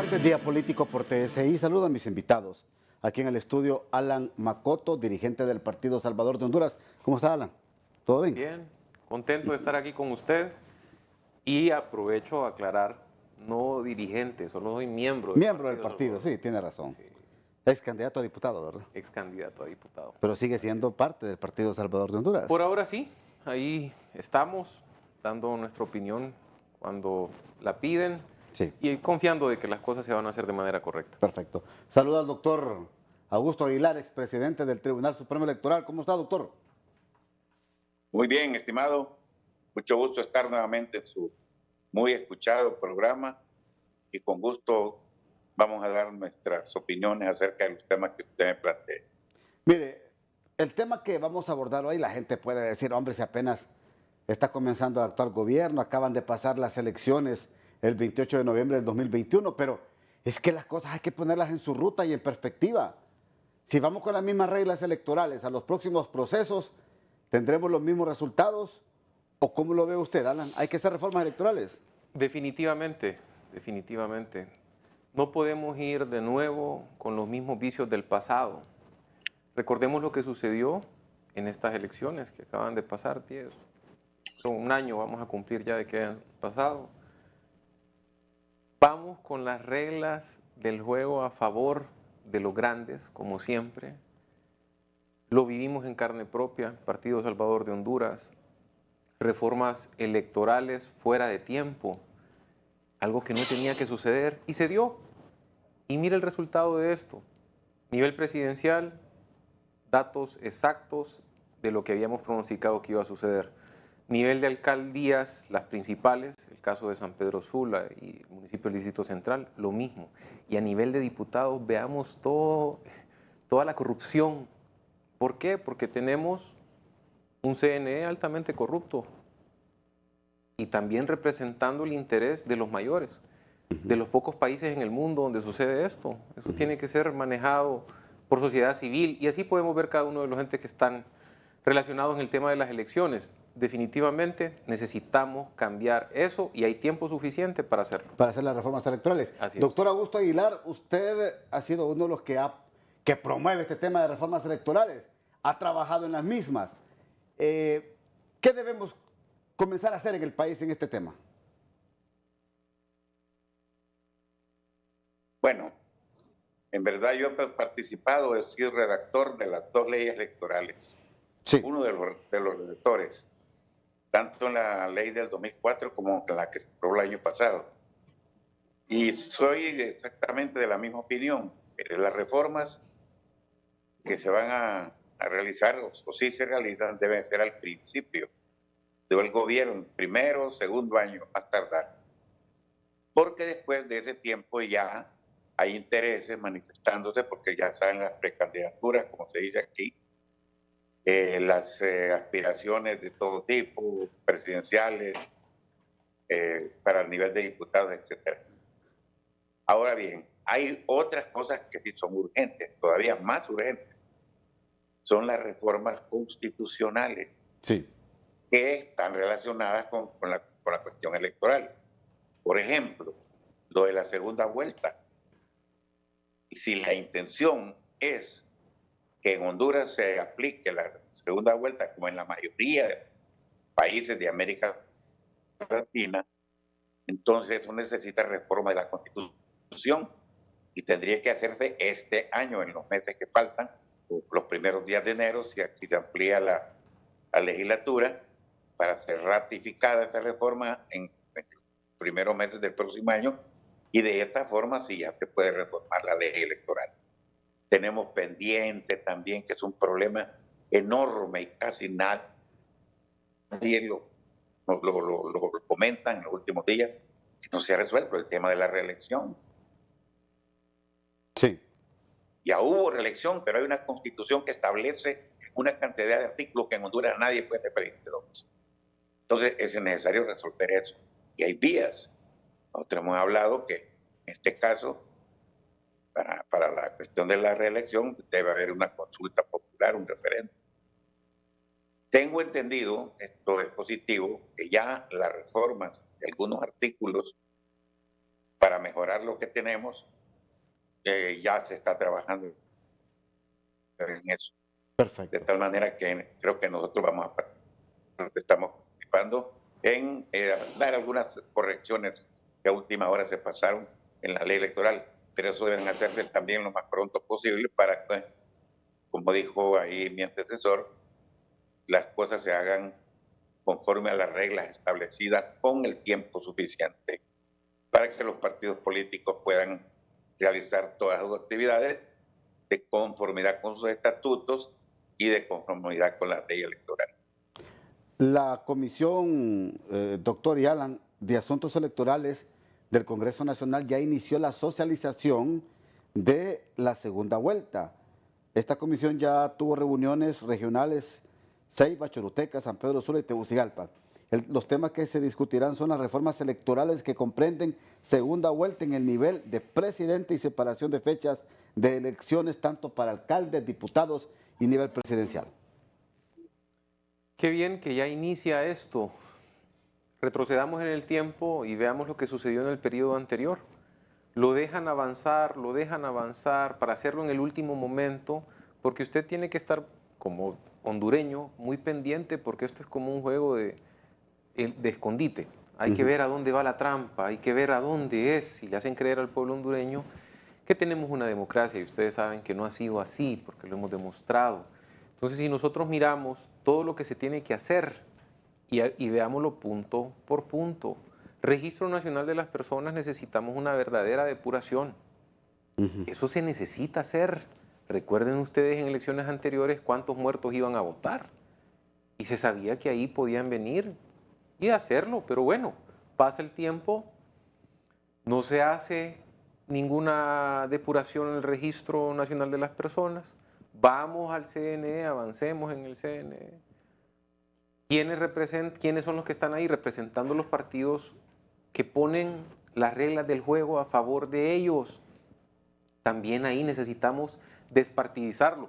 Martes, día político por TSI. Saludo a mis invitados. Aquí en el estudio, Alan Macoto, dirigente del Partido Salvador de Honduras. ¿Cómo está, Alan? ¿Todo bien? Bien, contento de estar aquí con usted y aprovecho a aclarar, no dirigente, solo soy Miembro del partido, sí, tiene razón. Sí, Es candidato a diputado, ¿verdad? ex candidato a diputado. Pero sigue siendo parte del Partido Salvador de Honduras. Por ahora sí, ahí estamos dando nuestra opinión cuando la piden Sí, y confiando de que las cosas se van a hacer de manera correcta. perfecto. Saluda al doctor Augusto Aguilar, expresidente del Tribunal Supremo Electoral. ¿Cómo está, doctor? Muy bien, estimado. Mucho gusto estar nuevamente en su muy escuchado programa y con gusto vamos a dar nuestras opiniones acerca de los temas que usted me plantea. Mire, el tema que vamos a abordar hoy, la gente puede decir, hombre, si apenas está comenzando el actual gobierno, acaban de pasar las elecciones el 28 de noviembre del 2021, pero es que las cosas hay que ponerlas en su ruta y en perspectiva. Si vamos con las mismas reglas electorales a los próximos procesos, ¿tendremos los mismos resultados? ¿O cómo lo ve usted, Alan? ¿Hay que hacer reformas electorales? Definitivamente, definitivamente. No podemos ir de nuevo con los mismos vicios del pasado. Recordemos lo que sucedió en estas elecciones que acaban de pasar, 10, un año vamos a cumplir ya de que han pasado. Vamos con las reglas del juego a favor de los grandes, como siempre. Lo vivimos en carne propia, Partido Salvador de Honduras, reformas electorales fuera de tiempo, algo que no tenía que suceder y se dio. Y mira el resultado de esto. Nivel presidencial, datos exactos de lo que habíamos pronosticado que iba a suceder. Nivel de alcaldías, las principales, el caso de San Pedro Sula y el municipio del Distrito Central, lo mismo. Y a nivel de diputados, veamos toda la corrupción. ¿Por qué? Porque tenemos un CNE altamente corrupto y también representando el interés de los mayores, de los pocos países en el mundo donde sucede esto. Eso tiene que ser manejado por sociedad civil y así podemos ver cada uno de los entes que están relacionados en el tema de las elecciones. Definitivamente necesitamos cambiar eso y hay tiempo suficiente para hacerlo. Para hacer las reformas electorales. Así es. Doctor Augusto Aguilar, usted ha sido uno de los que promueve este tema de reformas electorales. Ha trabajado en las mismas. ¿Qué debemos comenzar a hacer en el país en este tema? Bueno, en verdad yo he participado, he sido redactor de las dos leyes electorales. Sí. Uno de los redactores, tanto en la ley del 2004 como en la que se aprobó el año pasado. Y soy exactamente de la misma opinión. Las reformas que se van a realizar, o si se realizan, deben ser al principio del gobierno, primero, segundo año, más tardar. Porque después de ese tiempo ya hay intereses manifestándose, porque ya saben las precandidaturas, como se dice aquí, las aspiraciones de todo tipo, presidenciales, para el nivel de diputados, etc. Ahora bien, hay otras cosas que sí son urgentes, todavía más urgentes. Son las reformas constitucionales, Sí. que están relacionadas con la cuestión electoral. Por ejemplo, lo de la segunda vuelta. Si la intención es que en Honduras se aplique la segunda vuelta, como en la mayoría de países de América Latina, entonces eso necesita reforma de la Constitución y tendría que hacerse este año, en los meses que faltan, los primeros días de enero, si se amplía la legislatura, para ser ratificada esa reforma en los primeros meses del próximo año, y de esta forma sí ya se puede reformar la ley electoral. Tenemos pendiente también, que es un problema enorme y casi nadie lo comentan en los últimos días, que no se ha resuelto el tema de la reelección. Sí. Ya hubo reelección, pero hay una constitución que establece una cantidad de artículos que en Honduras nadie puede ser presidente dos veces. Entonces es necesario resolver eso. Y hay vías. Nosotros hemos hablado que en este caso, para la cuestión de la reelección, debe haber una consulta popular, un referéndum. Tengo entendido, esto es positivo, que ya las reformas de algunos artículos para mejorar lo que tenemos, ya se está trabajando en eso. Perfecto. De tal manera que creo que nosotros estamos participando en dar algunas correcciones que a última hora se pasaron en la ley electoral, pero eso deben hacerse también lo más pronto posible para que, como dijo ahí mi antecesor, las cosas se hagan conforme a las reglas establecidas con el tiempo suficiente para que los partidos políticos puedan realizar todas sus actividades de conformidad con sus estatutos y de conformidad con la ley electoral. La comisión, doctor y Alan, de Asuntos Electorales del Congreso Nacional ya inició la socialización de la segunda vuelta. Esta comisión ya tuvo reuniones regionales, Ceiba, Choluteca, San Pedro Sula y Tegucigalpa. Los temas que se discutirán son las reformas electorales que comprenden segunda vuelta en el nivel de presidente y separación de fechas de elecciones tanto para alcaldes, diputados y nivel presidencial. Qué bien que ya inicia esto. Retrocedamos en el tiempo y veamos lo que sucedió en el periodo anterior. Lo dejan avanzar para hacerlo en el último momento, porque usted tiene que estar como hondureño muy pendiente, porque esto es como un juego de escondite. Hay que ver a dónde va la trampa, hay que ver a dónde es, si le hacen creer al pueblo hondureño que tenemos una democracia, y ustedes saben que no ha sido así, porque lo hemos demostrado. Entonces, si nosotros miramos todo lo que se tiene que hacer y veámoslo punto por punto, Registro Nacional de las Personas, necesitamos una verdadera depuración. Eso se necesita hacer. Recuerden ustedes en elecciones anteriores cuántos muertos iban a votar. Y se sabía que ahí podían venir y hacerlo, pero bueno, pasa el tiempo, no se hace ninguna depuración en el Registro Nacional de las Personas, vamos al CNE, avancemos en el CNE. ¿Quiénes son los que están ahí representando los partidos que ponen las reglas del juego a favor de ellos? También ahí necesitamos despartidizarlo,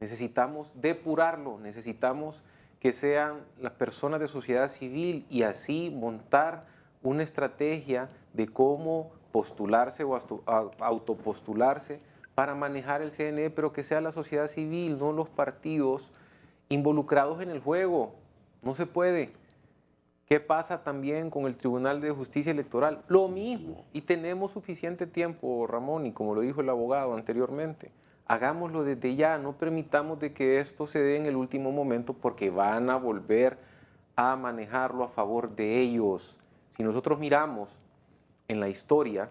necesitamos depurarlo, necesitamos que sean las personas de sociedad civil y así montar una estrategia de cómo postularse o autopostularse para manejar el CNE, pero que sea la sociedad civil, no los partidos involucrados en el juego. No se puede. ¿Qué pasa también con el Tribunal de Justicia Electoral? Lo mismo. Y tenemos suficiente tiempo, Ramón, y como lo dijo el abogado anteriormente, hagámoslo desde ya, no permitamos de que esto se dé en el último momento porque van a volver a manejarlo a favor de ellos. Si nosotros miramos en la historia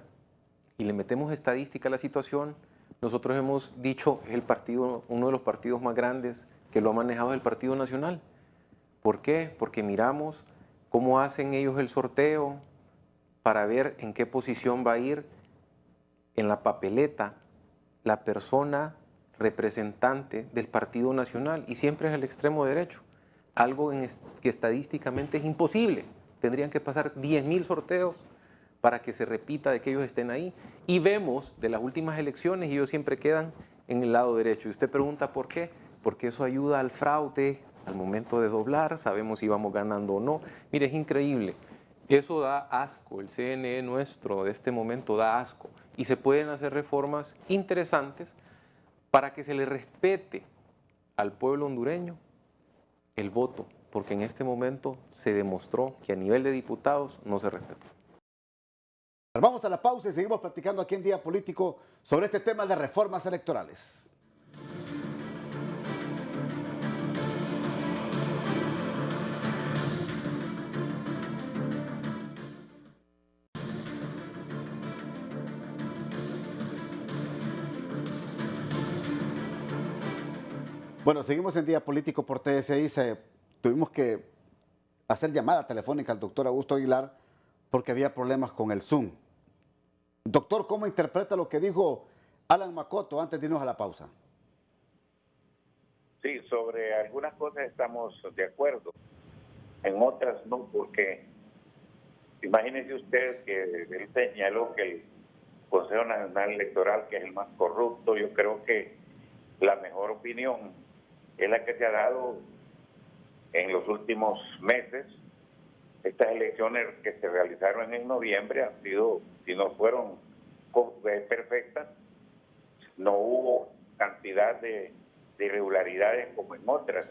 y le metemos estadística a la situación, nosotros hemos dicho el partido, uno de los partidos más grandes que lo ha manejado es el Partido Nacional. ¿Por qué? Porque miramos cómo hacen ellos el sorteo para ver en qué posición va a ir en la papeleta la persona representante del Partido Nacional y siempre es el extremo derecho, algo que estadísticamente es imposible. Tendrían que pasar 10.000 sorteos para que se repita de que ellos estén ahí. Y vemos de las últimas elecciones, ellos siempre quedan en el lado derecho. Y usted pregunta por qué. Porque eso ayuda al fraude, al momento de doblar, sabemos si vamos ganando o no. Mire, es increíble. Eso da asco, el CNE nuestro de este momento da asco. Y se pueden hacer reformas interesantes para que se le respete al pueblo hondureño el voto, porque en este momento se demostró que a nivel de diputados no se respetó. Vamos a la pausa y seguimos platicando aquí en Día Político sobre este tema de reformas electorales. Bueno, seguimos en Día Político por TSI. Tuvimos que hacer llamada telefónica al doctor Augusto Aguilar porque había problemas con el Zoom. Doctor, ¿cómo interpreta lo que dijo Alan Macoto antes de irnos a la pausa? Sí, sobre algunas cosas estamos de acuerdo, en otras no, porque imagínese usted que él señaló que el Consejo Nacional Electoral, que es el más corrupto. Yo creo que la mejor opinión es la que se ha dado en los últimos meses. Estas elecciones que se realizaron en noviembre han sido si no fueron perfectas, no hubo cantidad de irregularidades como en otras.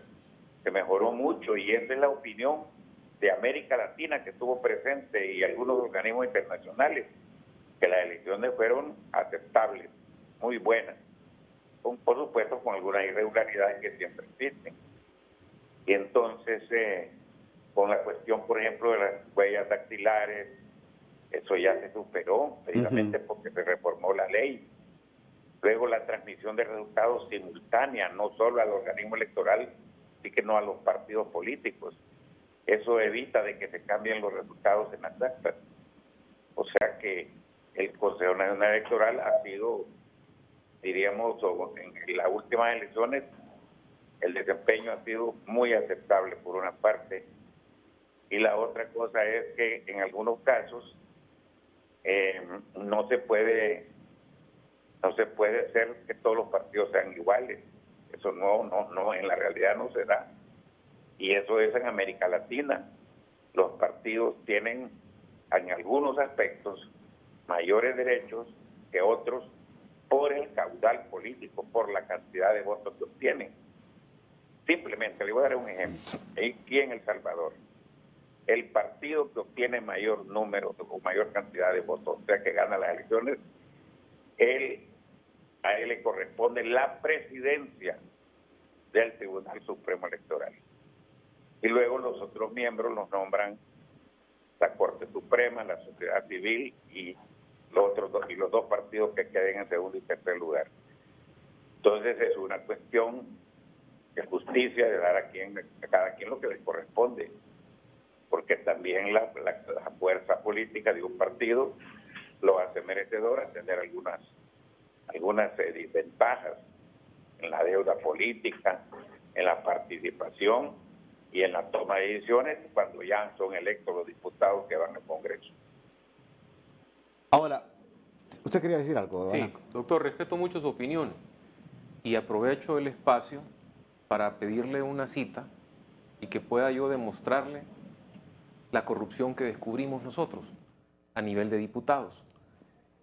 Se mejoró mucho y esa es la opinión de América Latina que estuvo presente y algunos organismos internacionales, que las elecciones fueron aceptables, muy buenas, por supuesto con algunas irregularidades que siempre existen. Y entonces, con la cuestión, por ejemplo, de las huellas dactilares, eso ya se superó, precisamente porque se reformó la ley. Luego la transmisión de resultados simultánea, no solo al organismo electoral, sino a los partidos políticos. Eso evita de que se cambien los resultados en las actas. O sea que el Consejo Nacional Electoral ha sido, diríamos, en las últimas elecciones, el desempeño ha sido muy aceptable por una parte. Y la otra cosa es que en algunos casos no se puede hacer que todos los partidos sean iguales. Eso no, en la realidad no se da. Y eso es en América Latina. Los partidos tienen en algunos aspectos mayores derechos que otros por el caudal político, por la cantidad de votos que obtienen. Simplemente, le voy a dar un ejemplo. Aquí en El Salvador, el partido que obtiene mayor número o mayor cantidad de votos, o sea, que gana las elecciones, a él le corresponde la presidencia del Tribunal Supremo Electoral. Y luego los otros miembros los nombran la Corte Suprema, la sociedad civil y los dos partidos que queden en segundo y tercer lugar. Entonces es una cuestión de justicia, de dar a cada quien lo que le corresponde, porque también la fuerza política de un partido lo hace merecedor a tener algunas desventajas en la deuda política, en la participación y en la toma de decisiones cuando ya son electos los diputados que van al Congreso. Ahora, ¿usted quería decir algo? Sí, doctor, respeto mucho su opinión y aprovecho el espacio para pedirle una cita y que pueda yo demostrarle la corrupción que descubrimos nosotros a nivel de diputados.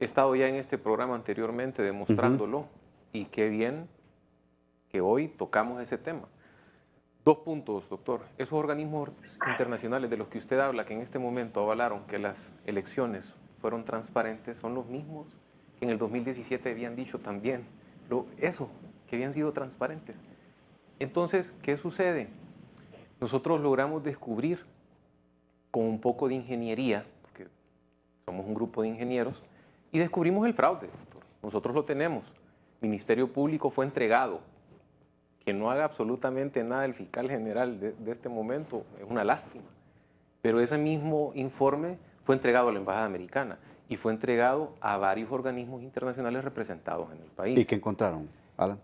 He estado ya en este programa anteriormente demostrándolo y qué bien que hoy tocamos ese tema. 2 puntos, doctor. Esos organismos internacionales de los que usted habla, que en este momento avalaron que las elecciones fueron transparentes, son los mismos que en el 2017 habían dicho también que habían sido transparentes. Entonces, ¿qué sucede? Nosotros logramos descubrir con un poco de ingeniería, porque somos un grupo de ingenieros, y descubrimos el fraude, doctor. Nosotros lo tenemos. El Ministerio Público fue entregado. Que no haga absolutamente nada el fiscal general de este momento es una lástima. Pero ese mismo informe fue entregado a la Embajada Americana y fue entregado a varios organismos internacionales representados en el país. ¿Y qué encontraron, Alan?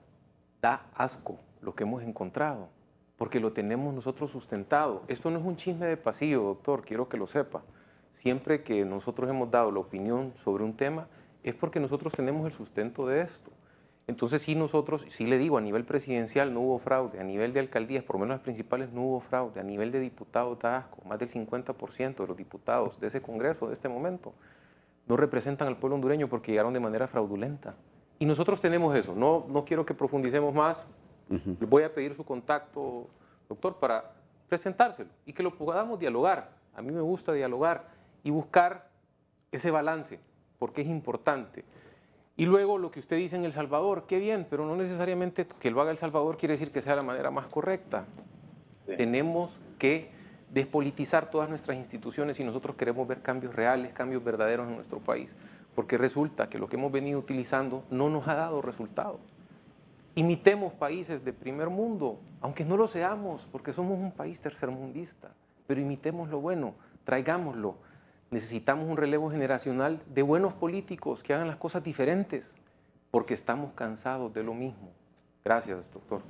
Da asco lo que hemos encontrado, porque lo tenemos nosotros sustentado. Esto no es un chisme de pasillo, doctor, quiero que lo sepa. Siempre que nosotros hemos dado la opinión sobre un tema, es porque nosotros tenemos el sustento de esto. Entonces sí le digo, a nivel presidencial no hubo fraude, a nivel de alcaldías, por lo menos las principales no hubo fraude, a nivel de diputados da asco, más del 50% de los diputados de ese Congreso, de este momento, no representan al pueblo hondureño porque llegaron de manera fraudulenta. Y nosotros tenemos eso, no quiero que profundicemos más, le voy a pedir su contacto, doctor, para presentárselo y que lo podamos dialogar. A mí me gusta dialogar y buscar ese balance, porque es importante. Y luego lo que usted dice en El Salvador, qué bien, pero no necesariamente que lo haga El Salvador quiere decir que sea la manera más correcta. Sí. Tenemos que despolitizar todas nuestras instituciones si nosotros queremos ver cambios reales, cambios verdaderos en nuestro país, porque resulta que lo que hemos venido utilizando no nos ha dado resultados. Imitemos países de primer mundo, aunque no lo seamos, porque somos un país tercermundista, pero imitemos lo bueno, traigámoslo. Necesitamos un relevo generacional de buenos políticos que hagan las cosas diferentes, porque estamos cansados de lo mismo. Gracias, doctor.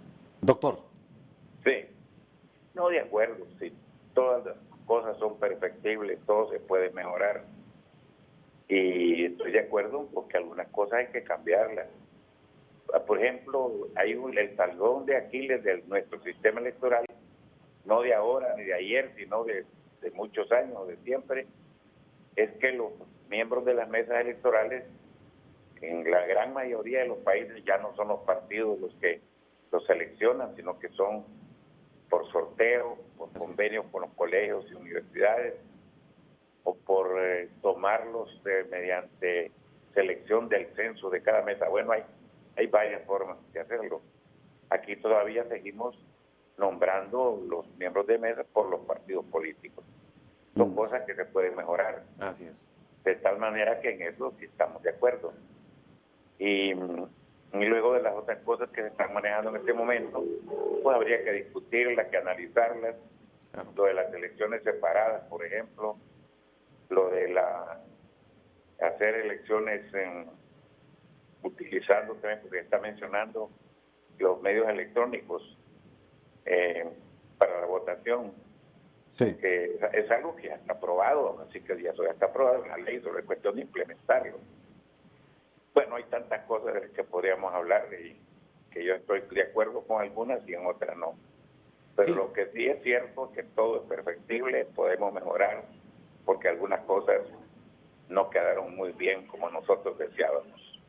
Doctor. Sí, no, de acuerdo, sí. Todas las cosas son perfectibles, todo se puede mejorar. Y estoy de acuerdo porque algunas cosas hay que cambiarlas. Por ejemplo, hay el talón de Aquiles de nuestro sistema electoral, no de ahora ni de ayer, sino de muchos años, de siempre, es que miembros de las mesas electorales, en la gran mayoría de los países ya no son los partidos los que los seleccionan, sino que son por sorteo, por convenios con los colegios y universidades, o por tomarlos mediante selección del censo de cada mesa. Bueno, hay varias formas de hacerlo. Aquí todavía seguimos nombrando los miembros de mesa por los partidos políticos. Son cosas que se pueden mejorar. Así es. De tal manera que en eso sí estamos de acuerdo. Y luego de las otras cosas que se están manejando en este momento, pues habría que discutirlas, que analizarlas. Claro. Lo de las elecciones separadas, por ejemplo, lo de hacer elecciones utilizando también, porque está mencionando los medios electrónicos para la votación, Sí. que es algo que ya está aprobado, así que ya está aprobado la ley, sobre cuestión de implementarlo. Bueno, hay tantas cosas de las que podríamos hablar y que yo estoy de acuerdo con algunas y en otras no. Pero Sí. lo que sí es cierto es que todo es perfectible, podemos mejorar, porque algunas cosas no quedaron muy bien como nosotros deseábamos.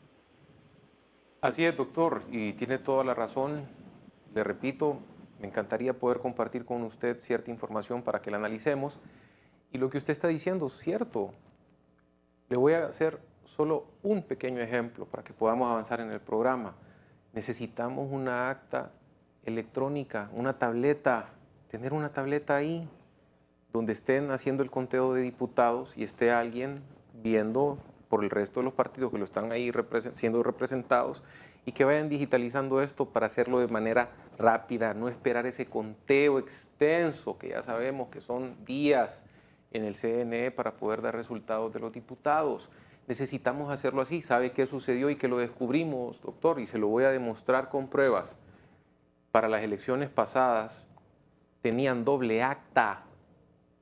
Así es, doctor, y tiene toda la razón. Le repito, me encantaría poder compartir con usted cierta información para que la analicemos. Y lo que usted está diciendo es cierto. Le voy a hacer solo un pequeño ejemplo para que podamos avanzar en el programa. Necesitamos una acta electrónica, una tableta, tener una tableta ahí donde estén haciendo el conteo de diputados y esté alguien viendo por el resto de los partidos que lo están ahí siendo representados y que vayan digitalizando esto para hacerlo de manera rápida, no esperar ese conteo extenso que ya sabemos que son días en el CNE para poder dar resultados de los diputados. Necesitamos hacerlo así. ¿Sabe qué sucedió y que lo descubrimos, doctor? Y se lo voy a demostrar con pruebas. Para las elecciones pasadas tenían doble acta.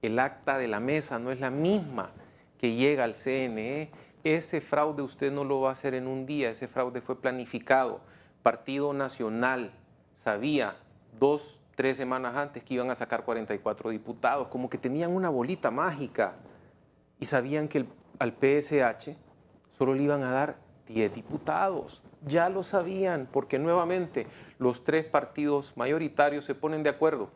El acta de la mesa no es la misma que llega al CNE. Ese fraude usted no lo va a hacer en un día, ese fraude fue planificado. Partido Nacional sabía 2, 3 semanas antes que iban a sacar 44 diputados, como que tenían una bolita mágica y sabían que al PSH solo le iban a dar 10 diputados. Ya lo sabían, porque nuevamente los 3 partidos mayoritarios se ponen de acuerdo.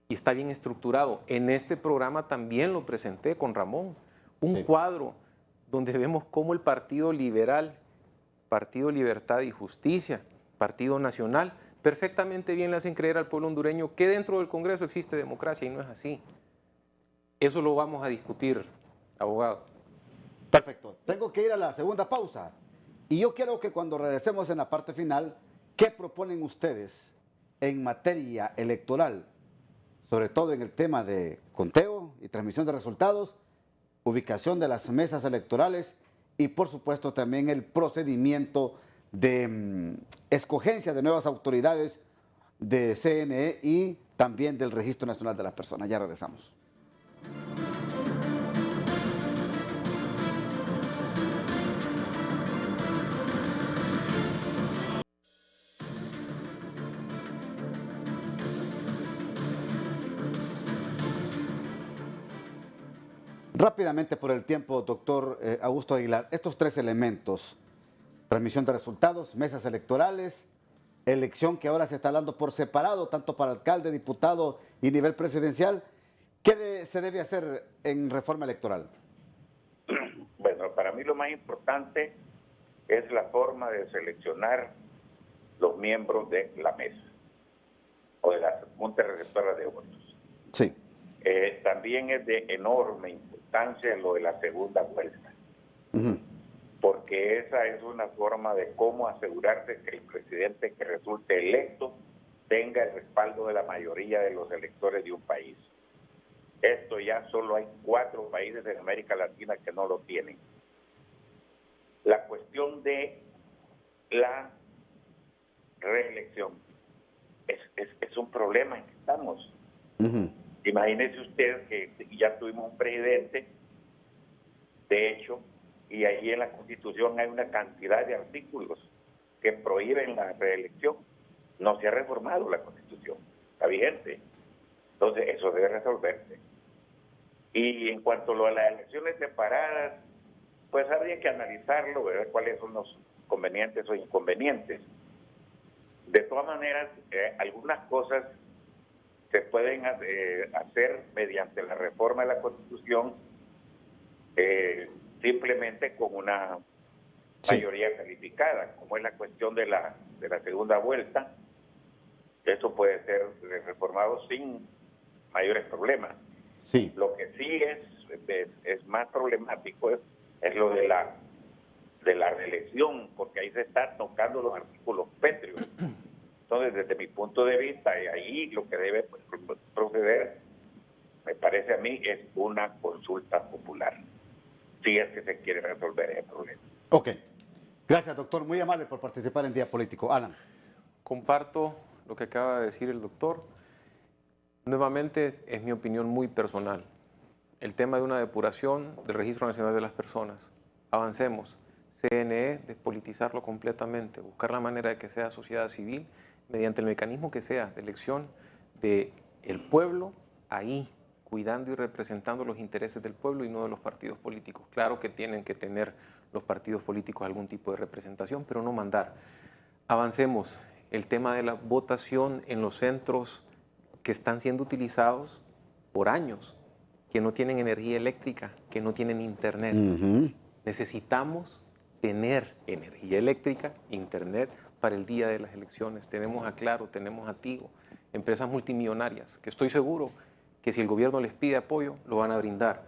Y está bien estructurado. En este programa también lo presenté con Ramón. Un cuadro donde vemos cómo el Partido Liberal, Partido Libertad y Justicia, Partido Nacional, perfectamente bien le hacen creer al pueblo hondureño que dentro del Congreso existe democracia y no es así. Eso lo vamos a discutir, abogado. Perfecto. Tengo que ir a la segunda pausa. Y yo quiero que cuando regresemos en la parte final, ¿qué proponen ustedes en materia electoral? Sobre todo en el tema de conteo y transmisión de resultados, ubicación de las mesas electorales y por supuesto también el procedimiento de escogencia de nuevas autoridades de CNE y también del Registro Nacional de las Personas. Ya regresamos. Rápidamente por el tiempo, doctor Augusto Aguilar, estos 3 elementos, transmisión de resultados, mesas electorales, elección que ahora se está dando por separado, tanto para alcalde, diputado y nivel presidencial, ¿qué se debe hacer en reforma electoral? Bueno, para mí lo más importante es la forma de seleccionar los miembros de la mesa o de la Junta Receptora de Votos. Sí. También es de enorme importancia lo de la segunda vuelta, porque esa es una forma de cómo asegurarse que el presidente que resulte electo tenga el respaldo de la mayoría de los electores de un país. Esto ya solo hay 4 países en América Latina que no lo tienen. La cuestión de la reelección es un problema en que estamos. Imagínese usted que ya tuvimos un presidente, de hecho, y ahí en la Constitución hay una cantidad de artículos que prohíben la reelección. No se ha reformado la Constitución, está vigente. Entonces, eso debe resolverse. Y en cuanto a las elecciones separadas, pues habría que analizarlo, ver cuáles son los convenientes o inconvenientes. De todas maneras, algunas cosas se pueden hacer mediante la reforma de la Constitución, simplemente con una mayoría calificada, como es la cuestión de la segunda vuelta. Eso puede ser reformado sin mayores problemas. Sí. Lo que sí es más problemático es lo de la reelección, porque ahí se están tocando los artículos pétreos. Entonces, desde mi punto de vista, ahí lo que debe proceder, me parece a mí, es una consulta popular, si es que se quiere resolver ese problema. Ok. Gracias, doctor. Muy amable por participar en Día Político. Alan. Comparto lo que acaba de decir el doctor. Nuevamente, es mi opinión muy personal. El tema de una depuración del Registro Nacional de las Personas. Avancemos. CNE, despolitizarlo completamente, buscar la manera de que sea sociedad civil, mediante el mecanismo que sea de elección del pueblo, ahí, cuidando y representando los intereses del pueblo y no de los partidos políticos. Claro que tienen que tener los partidos políticos algún tipo de representación, pero no mandar. Avancemos. El tema de la votación en los centros que están siendo utilizados por años, que no tienen energía eléctrica, que no tienen internet. Necesitamos tener energía eléctrica, internet para el día de las elecciones. Tenemos a Claro, tenemos a Tigo, empresas multimillonarias, que estoy seguro que si el gobierno les pide apoyo, lo van a brindar.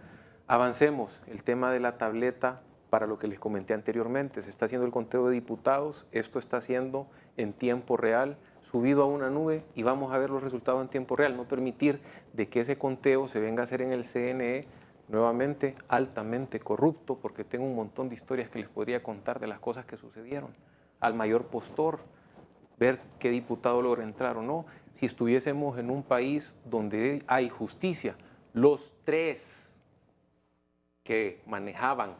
Avancemos. El tema de la tableta, para lo que les comenté anteriormente, se está haciendo el conteo de diputados, esto está siendo en tiempo real, subido a una nube y vamos a ver los resultados en tiempo real. No permitir de que ese conteo se venga a hacer en el CNE, nuevamente altamente corrupto, porque tengo un montón de historias que les podría contar de las cosas que sucedieron. Al mayor postor, ver qué diputado logra entrar o no. Si estuviésemos en un país donde hay justicia, los tres que manejaban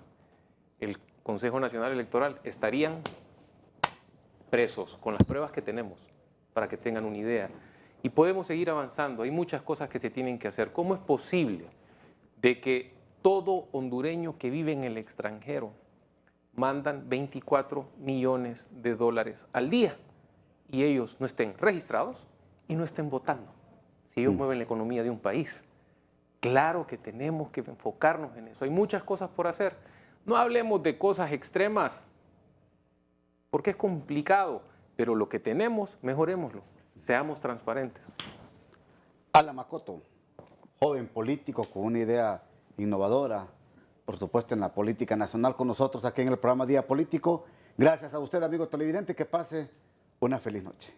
el Consejo Nacional Electoral estarían presos con las pruebas que tenemos, para que tengan una idea. Y podemos seguir avanzando, hay muchas cosas que se tienen que hacer. ¿Cómo es posible de que todo hondureño que vive en el extranjero mandan 24 millones de dólares al día y ellos no estén registrados y no estén votando? Si ellos mueven la economía de un país. Claro que tenemos que enfocarnos en eso. Hay muchas cosas por hacer. No hablemos de cosas extremas, porque es complicado, pero lo que tenemos, mejorémoslo. Seamos transparentes. Alan Macoto, joven político con una idea innovadora, por supuesto en la política nacional, con nosotros aquí en el programa Día Político. Gracias a usted, amigo televidente, que pase una feliz noche.